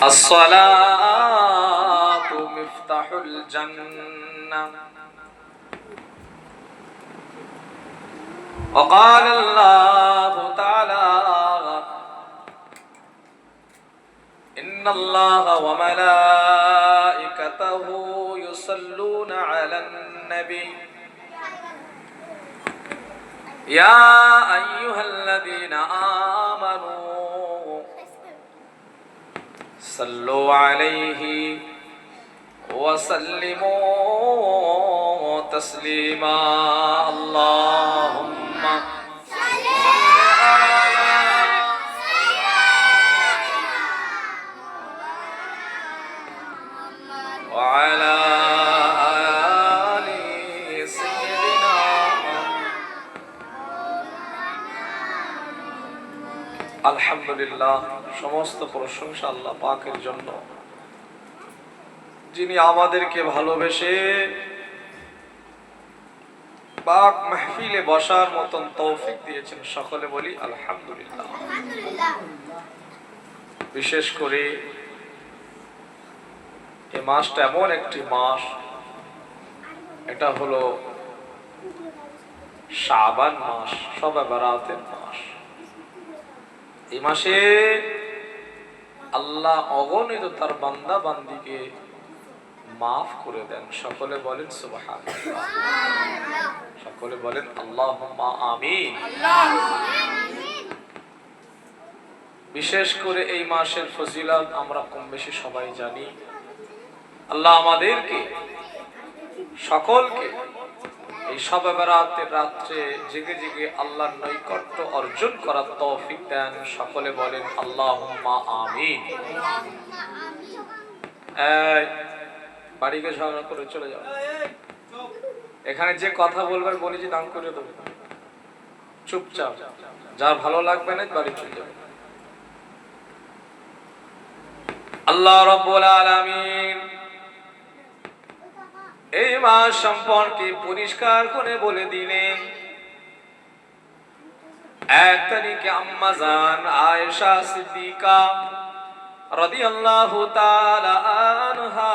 الصلاة مفتاح الجنة وقال الله تعالى إن الله وملائكته يصلون على النبي يا أيها الذين آمنوا صلوا عليه وسلموا تسليما اللهم صل على وعلى آل سيدنا আলহামদুলিল্লাহ। সমস্ত প্রশংসা আল্লাহ পাকের জন্য, যিনি আমাদেরকে ভালোবেসে পাক মাহফিলে বসার মতন তৌফিক দিয়েছেন। সকলে বলি আলহামদুলিল্লাহ। বিশেষ করে এই মাসটা এমন একটি মাস, এটা হলো শাবান মাস, শবে বরাতের মাস। এই মাসে আল্লাহ অগণিত তার বান্দা বান্দিকে মাফ করে দেন। সকলে বলেন সুবহানাল্লাহ, সকলে বলেন আল্লাহুম্মা আমিন। বিশেষ করে এই মাসের ফজিলত আমরা কম বেশি সবাই জানি। আল্লাহ আমাদেরকে সকলকে এই শবে বরাতের রাত্রে জেগে জেগে আল্লাহর নৈকট্য অর্জন করার তৌফিক দেন। সকলে বলেন আল্লাহুম্মা আমিন। বাড়িকে ঝগড়া করে চলে যাও, এখানে যে কথা বলবার বলি যে দান করে দেবো, চুপচাপ, যার ভালো লাগবে না বাড়ি চলে যাবে। আল্লাহ রাব্বুল আলামিন এই মাস সম্পর্কে পরিষ্কার করে বলে দিলেন। 1 তারিখে আম্মা জান আয়েশা সিদ্দিকা রাদিয়াল্লাহু তাআলা আনহা,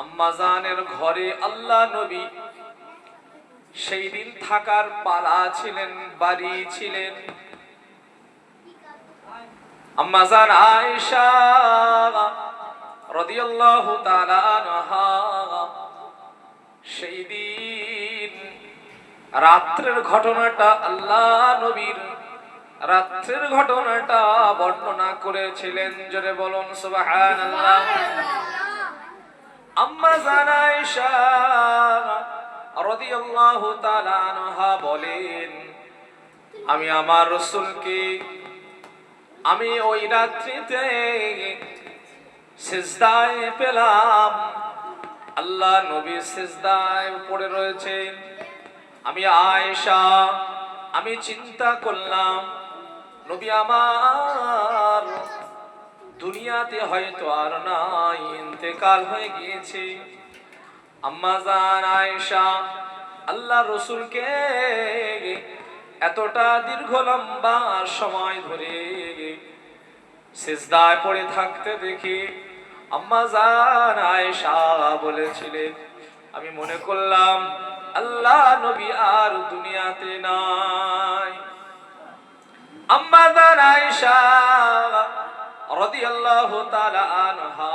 আম্মা জানের ঘরে আল্লাহ নবী সেই দিন থাকার পালা ছিলেন, বাড়ি ছিলেন। আম্মা জান আয়েশা রাদিয়াল্লাহু তাআলা আনহা সেই দিন রাত্রের ঘটনাটা, আল্লাহ নবীর রাত্রের ঘটনাটা বর্ণনা করেছিলেন। জোরে বলুন সুবহানাল্লাহ। আম্মা জান আয়েশা রাদিয়াল্লাহু তাআলা আনহা বলেন, আমি আমার রাসূলকে আমি ওই রাত্রিতে সিজদায় পেলাম। আল্লাহ নবী সিজদায় পড়ে রয়েছেন। আমি আয়েশা আমি চিন্তা করলাম নবী আমার দুনিয়াতে হয়তো আর নাই, ইন্তেকাল হয়ে গিয়েছে। আম্মা জান আয়েশা আল্লাহ রাসূলকে এতটা দীর্ঘ লম্বা সময় ধরে সিজদায় পড়ে থাকতে দেখি আম্মা জান আয়েশা বলেছিলেন, আমি মনে করলাম আল্লাহ নবী আর দুনিয়াতে নাই। আম্মা জান আয়েশা রাদিয়াল্লাহু তাআলা আনহা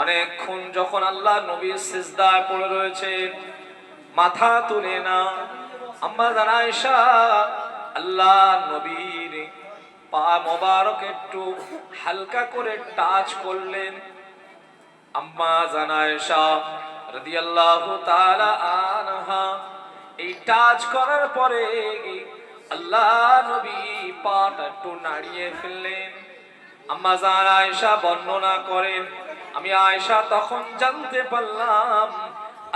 অনেকক্ষণ যখন আল্লাহ নবী সিজদায় পড়ে রয়েছেন, মাথা তুলে না, আম্মা জান আয়েশা আল্লাহ নবীর পা মোবারক একটু হালকা করে টাচ করলেন। আম্মা জান আয়েশা রাদিয়াল্লাহু তাআলা আনহা এই টাচ করার পরে আল্লাহ নবী পাটা একটু নাড়িয়ে ফেললেন। আম্মা জান আয়েশা বর্ণনা করেন, আমি আয়েশা তখন জানতে পারলাম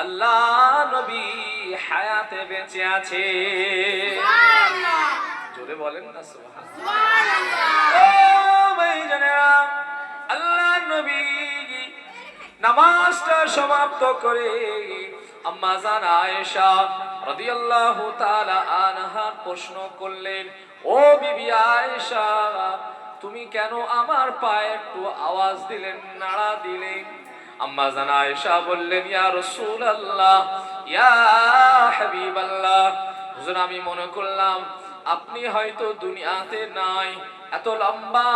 আল্লাহ নবী হায়াতে বেঁচে আছে। সুবহানাল্লাহ, জোরে বলেন না সুবহানাল্লাহ। ও ভাইজানেরা, আল্লাহ নবী নামাজটা সমাপ্ত করে আম্মা জান আয়েশা রাদিয়াল্লাহু তাআলা আনহা প্রশ্ন করলেন, ও বিবি আয়েশা তুমি কেন আমার পায়ে একটু আওয়াজ দিলেন, নাড়া দিলেন? আম্মা জান আয়েশা বললেন, ইয়া রাসূলুল্লাহ, ইয়া হাবিবাল্লাহ, হুজুর আমি মনে করলাম আপনি হয়তো দুনিয়াতে নাই, এত লম্বা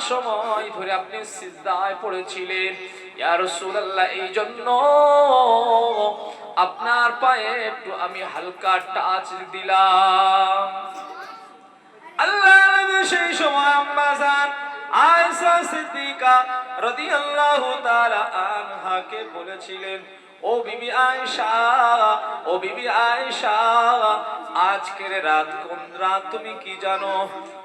সময় ধরে আপনি সিজদায় পড়েছিলেন, ইয়া রাসূলুল্লাহ এই জন্য আপনার পায়ে একটু আমি হালকা টাচ দিলাম। আল্লাহ নবী সেই সময় আম্মা জান আয়েশা সিদ্দিকা রাদিয়াল্লাহু তাআলা আনহাকে বলেছিলেন, ও বিবি আয়েশা, ও বিবি আয়েশা, আজকের রাত কোন রাত তুমি কি জানো?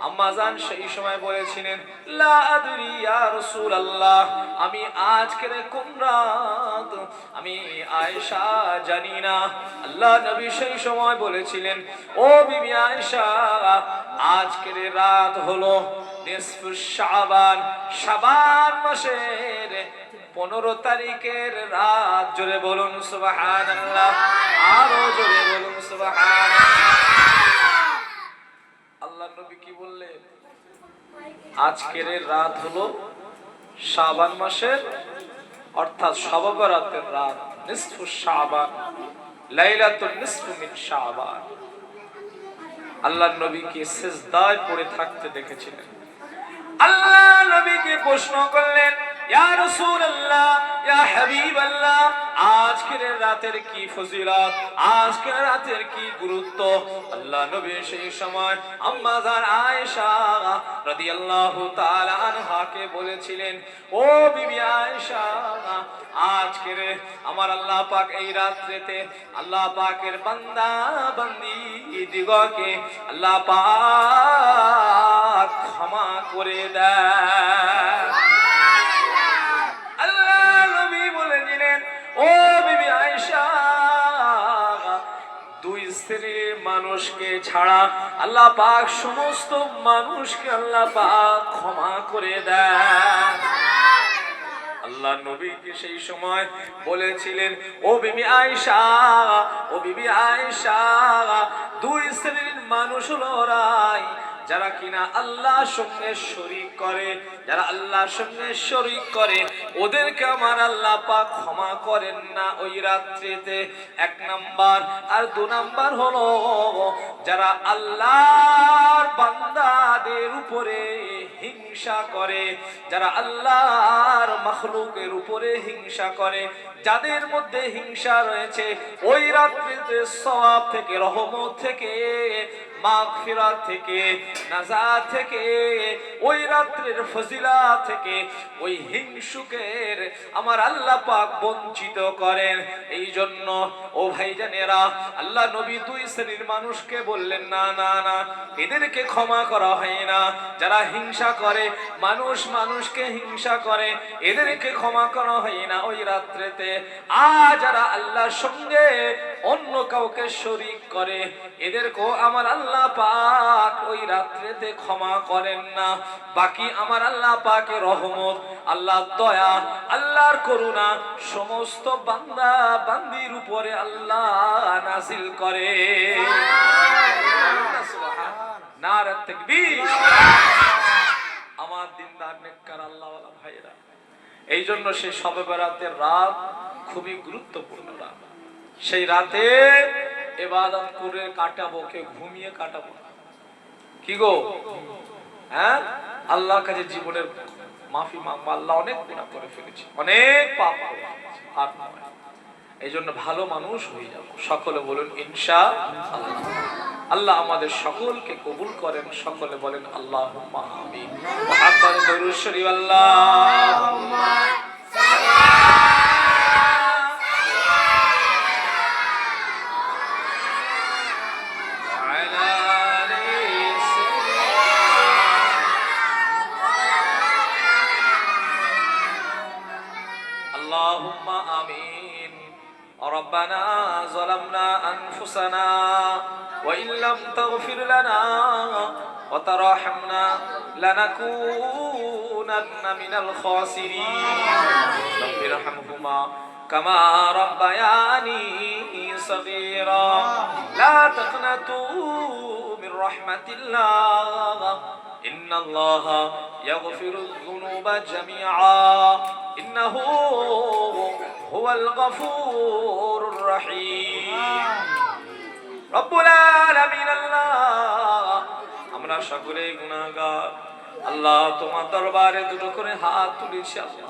আম্মা জান সেই সময় বলেছিলেন, লা আদরি ইয়া রাসূলুল্লাহ, আমি আজকের কোন রাত আমি আয়েশা জানি না। আল্লাহ নবী সেই সময় বলেছিলেন, ও বিবি আয়েশা, আজকের রাত হলো নিসফু শাবান, শাবান মাসের 15 তারিখের রাত। জোরে বলুন সুবহানাল্লাহ, আরো জোরে বলুন সুবহানাল্লাহ। আল্লাহ নবী কি বললেন? আজকের রাত হলো শাবান মাসের অর্থাৎ শবে বরাতের রাত, নিসফু শাবান, লাইলাতুন নিসফু মিন শাবান। আল্লাহ নবীকে সিজদায় পড়ে থাকতে দেখেছিলেন। আল্লাহ নবীকে প্রশ্ন করলেন, ইয়া রাসূলুল্লাহ, ইয়া হাবিবাল্লাহ, আজকের রাতের কি ফজিলত, আজকের রাতের কি গুরুত্ব? আল্লাহ নবী সেই সময় আম্মা জান আয়েশা রাদিয়াল্লাহু তাআলা আনহাকে বলেছিলেন, ও বিবি আয়েশা, আজকের আমার আল্লাহ পাক এই রাত্রিতে আল্লাহ পাকের বান্দা বান্দি দিগকে আল্লাহ পাক ক্ষমা করে দেয়। আল্লাহ নবী বলেছিলেন, ও বিবি আয়েশা, দুই স্ত্রীর মানুষকে ছাড়া আল্লাহ পাক সমস্ত মানুষকে আল্লাহ পাক ক্ষমা করে দেয়। আল্লাহ নবীকে সেই সময় বলেছিলেন, ও বিবি আয়েশা, ও বিবি আয়েশা, দুই শ্রেণীর মানুষ হলো ওরাই যারা কিনা আল্লাহর সঙ্গে শরীক করে, যারা আল্লাহর সঙ্গে শরীক করে ওদেরকে আমার আল্লাহ পাক ক্ষমা করেন না ওই রাত্রিতে, এক নাম্বার। আর দু নাম্বার হলো যারা আল্লাহর বান্দাদের উপরে হিংসা করে, যারা আল্লাহর মাখলুকের উপরে হিংসা করে, যাদের মধ্যে হিংসা রয়েছে, ওই রাত্রিতে সওয়াব থেকে, রহমত থেকে, মাগফিরাত থেকে, নাজাত থেকে, ওই রাত্রির ফজিলাত থেকে ওই হিংসুকের আমার আল্লাহ পাক বঞ্চিত করেন। এই জন্য ও ভাইজানেরা, আল্লাহ নবী দুই শ্রেণীর মানুষকে বললেন, না না না, এদেরকে ক্ষমা করা হয় না। যারা হিংসা করে, মানুষ মানুষকে হিংসা করে, এদেরকে ক্ষমা করা হয় না ওই রাত্রিতে। আর যারা আল্লাহর সঙ্গে অন্য কাউকে শরীক করে, এদেরকেও আমার আল্লাহ পাক ওই রাত্রিতে ক্ষমা করেন না। বাকি আমার আল্লাহ পাকের রহমত, আল্লাহর দয়া, আল্লাহর করুণা সমস্ত বান্দা বান্দির উপরে আল্লাহ নাযিল করে। নারে তাকবীর। আমার দিনদার নেককার আল্লাহওয়ালা ভাইরা, এই জন্য সেই শবে বরাতের রাত খুবই গুরুত্বপূর্ণ রাত। সেই রাতে ইবাদত করে কাটাবো, কে ঘুমিয়ে কাটাবো কি গো? হ্যাঁ, আল্লাহর কাছে জীবনের মাফি মাগবো। আল্লাহ অনেক গুনাহ করে ফেলেছি, অনেক পাপ করে ফেলেছি, আর নয়। এই জন্য ভালো মানুষ হয়ে যাবো। সকলে বলুন ইনশাআল্লাহ। আল্লাহ আমাদের সকলকে কবুল করেন। সকলে বলেন আল্লাহুম্মা আমিন। মুহাম্মদ দরুদ শরীফ আল্লাহুম্মা اللهم آمين. ربنا ظلمنا أنفسنا وإن لم تغفر لنا وترحمنا لنكونن من الخاسرين. رب ارحمهما كما ربياني صغيرا. لا تقنطوا من رحمة الله ইন্নাল্লাহা ইয়াগফিরুয যুনুবা জামিআ ইন্নাহু হুয়াল গফুরুর রহিম। রব্বুল আলামিন আল্লাহ, আমরা সকলে গুনাহগার। আল্লাহ, তোমার দরবারে দুটো করে হাত তুলেছি আল্লাহ,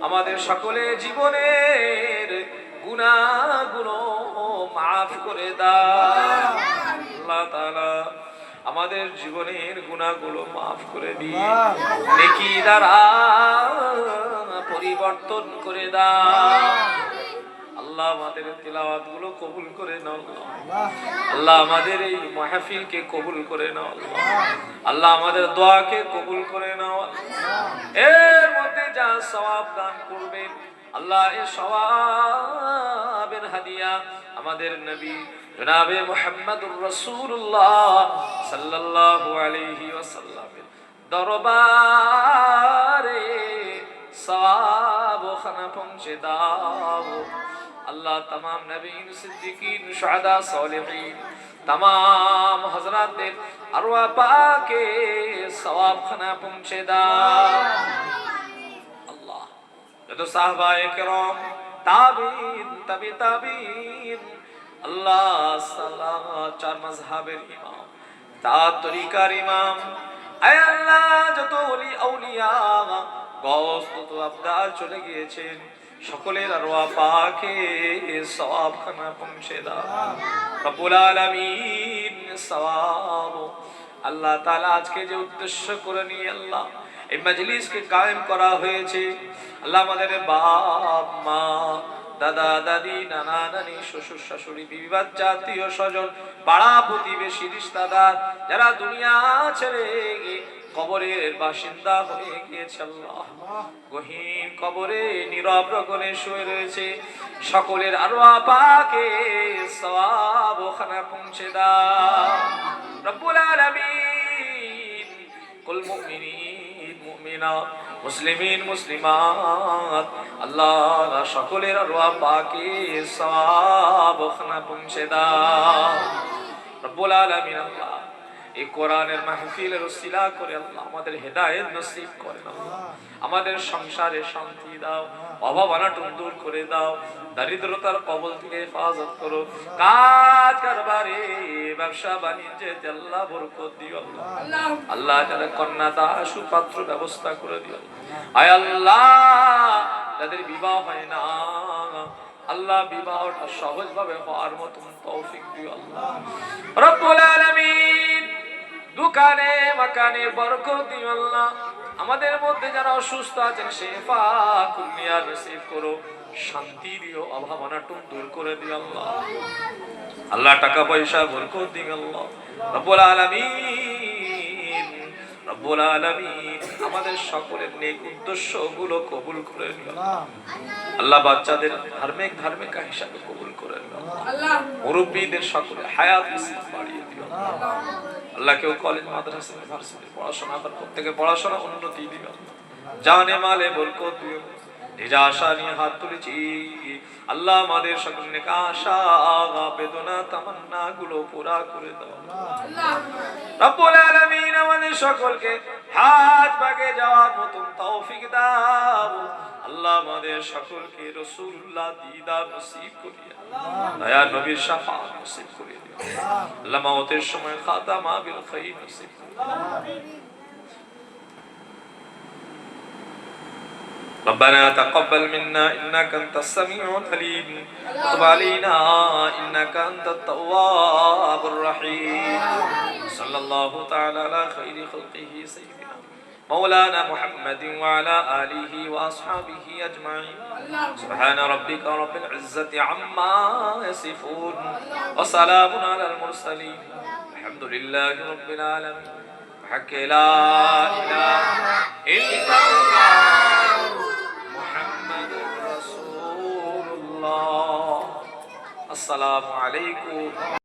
আমাদের সকলে জীবনের গুনাহগুলো মাফ করে দাও আল্লাহ তাআলা, আমাদের জীবনের গুনাহগুলো মাফ করে দিন, নেকি দ্বারা পরিবর্তন করে দাও আল্লাহ। আমাদের তিলাওয়াত গুলো কবুল করে নাও আল্লাহ, আমাদের এই মাহফিলকে কবুল করে নাও আল্লাহ, আমাদের দোয়াকে কবুল করে নাও। এর মধ্যে যা সওয়াব দান করবেন আল্লাহ, এই সওয়াবের হাদিয়া আমাদের নবী জনাবে মুহাম্মদুর রাসূলুল্লাহ সাল্লাল্লাহু আলাইহি ওয়াসাল্লামের দরবারে সওয়াব খানা পৌঁছে দাও আল্লাহ। तमाम नबीन सिद्दीकीन शुहदा सालिहीन तमाम हजरातेर अरवा पाके सवाब खाना पहुंचे दाओ अल्लाह। जो साहबाए किराम ताबीन तबी ताबीन अल्लाह सल्लाह चार मजहबेर इमाम चार तरीकार इमाम आय अल्लाह যত ওলি আউলিয়া গওস তত আবদার চলে গিয়েছেন, সকলের আরওয়াহ পাকে সওয়াব খানা পৌঁছে দাও রব্বুল আলামিন। সওয়াব আল্লাহ তাআলা আজকে যে উদ্দেশ্য করে নিয়ে আল্লাহ এই মজলিসকে কায়েম করা হয়েছে আল্লাহ, আমাদের বাপ মা দাদা দাদি নানা নানি শ্বশুর শাশুড়ি বিবি বাচ্চা আত্মীয় স্বজন পাড়া প্রতিবেশী রিশতেদার যারা দুনিয়া ছেড়ে কবরের বাসিন্দা হয়ে গিয়েছে আল্লাহ, গহীন কবরে নীরব রগনে শুয়ে রয়েছে, সকলের আরওয়াহ পাকে সওয়াব খানা পৌঁছে দাও রব্বুল আলামিন। কুল মুমিনিন মুমিনাত মুসলিমিন মুসলিমাত আল্লাহ, সকলের আরওয়াহ পাকে সওয়াব খানা পৌঁছে দাও রব্বুল আলামিন। আল্লাহ, এই কোরআনের মাহফিলের ওসিলা করে আল্লাহ আমাদের হেদায়েত নসিব করেন আল্লাহ, আমাদের সংসারে শান্তি দাও, অভাব অনাটন দূর করে দাও, দারিদ্রতার কবল থেকে হেফাজত করো, কাজ কারবারে ব্যবসা বাণিজ্যে আল্লাহ বরকত দিও আল্লাহ। আল্লাহ যারা কন্যা দা সুপাত্র ব্যবস্থা করে দিও আয় আল্লাহ, যাদের বিবাহ হয় না আল্লাহ বিবাহটা সহজভাবে হওয়ার মতন তৌফিক দিও আল্লাহ রব্বুল আলামিন। দোকানে মাকানে বরকত দিও আল্লাহ, আমাদের মধ্যে যারা অসুস্থ আছেন শিফা কুল্লিয়া নসিব করো, শান্তি দিও, অভাব অনাটন দূর করে দিও আল্লাহ। আল্লাহ টাকা পয়সা বরকত দিও আল্লাহ রব্বুল আলামিন। রব্বুল আলামিন আমাদের সকলের নেক উদ্দেশ্যগুলো কবুল করে নিও আল্লাহ, বাচ্চাদের ধার্মিক হিসাবে কবুল করে নিও আল্লাহ, মুরব্বিদের সকলে হায়াত নসিব বাড়িয়ে দিও আল্লাহ। কেউ কলেজ মাদ্রাসা ইউনিভার্সিটি পড়াশোনা করে প্রত্যেকে পড়াশোনা উন্নতি দিও, জানে মালে বরকত দিও। নিজা আশা নিয়ে হাত তুলেছি আল্লাহ, আমাদের সকল নেক আশা বেদনা তামান্না গুলো পুরা করে দাও রব্বুল আলামিন। আমাদের সকলকে হাত পাকে যাওয়ার মতন তৌফিক দাও আল্লাহ, আমাদের সকলকে রাসূলুল্লাহ দিদার নসিব করিয়ে দয়া নবীর শাফাআত নসিব করিয়ে দিও আল্লাহ, মওতের সময় খাতামা বিল খাইর নসিব আমিন। ربنا تقبل منا إنك أنت السميع العليم وتب علينا إنك أنت التواب الرحيم صلى الله تعالى على خير خلقه سيدنا مولانا محمد وعلى آله وأصحابه أجمعين سبحان ربك رب العزة عما يصفون وسلام على المرسلين الحمد لله رب العالمين حق لا إله إلا الله محمد رسول الله السلام عليكم